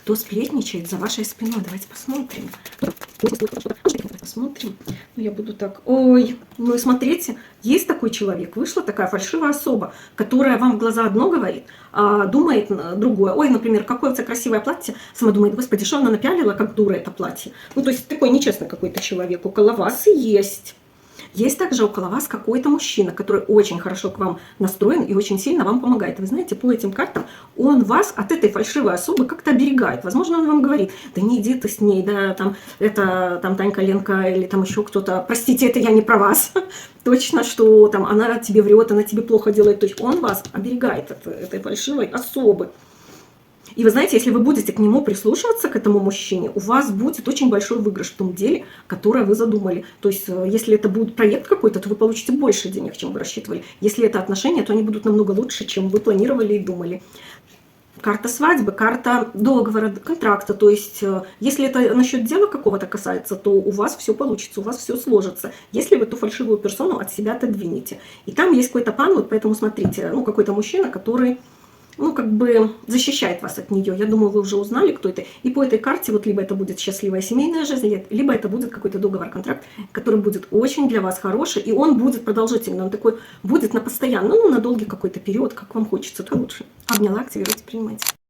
кто сплетничает за вашей спиной. Давайте посмотрим. Посмотрим. Ну, я буду так. Ой, ну и смотрите, есть такой человек, вышла такая фальшивая особа, которая вам в глаза одно говорит, а думает другое. Ой, например, какое у тебя красивое платье. Сама думает, господи, что она напялила, как дура это платье. Ну, то есть такой нечестный какой-то человек. Около вас и есть. Есть также около вас какой-то мужчина, который очень хорошо к вам настроен и очень сильно вам помогает. Вы знаете, по этим картам он вас от этой фальшивой особы как-то оберегает. Возможно, он вам говорит, да не иди ты с ней, да, там, это там Танька, Ленка или там еще кто-то. Простите, это я не про вас. Точно, что там она тебе врет, она тебе плохо делает. То есть он вас оберегает от этой фальшивой особы. И вы знаете, если вы будете к нему прислушиваться, к этому мужчине, у вас будет очень большой выигрыш в том деле, которое вы задумали. То есть, если это будет проект какой-то, то вы получите больше денег, чем вы рассчитывали. Если это отношения, то они будут намного лучше, чем вы планировали и думали. Карта свадьбы, карта договора, контракта. То есть, если это насчет дела какого-то касается, то у вас все получится, у вас все сложится, если вы ту фальшивую персону от себя отодвинете. И там есть какой-то пан, вот поэтому смотрите, ну, какой-то мужчина, который... ну, как бы защищает вас от нее. Я думаю, вы уже узнали, кто это. И по этой карте вот либо это будет счастливая семейная жизнь, либо это будет какой-то договор, контракт, который будет очень для вас хороший, и он будет продолжительный. Он такой будет на постоянно, ну, на долгий какой-то период, как вам хочется, то лучше. Обняла, активируйте, принимайте.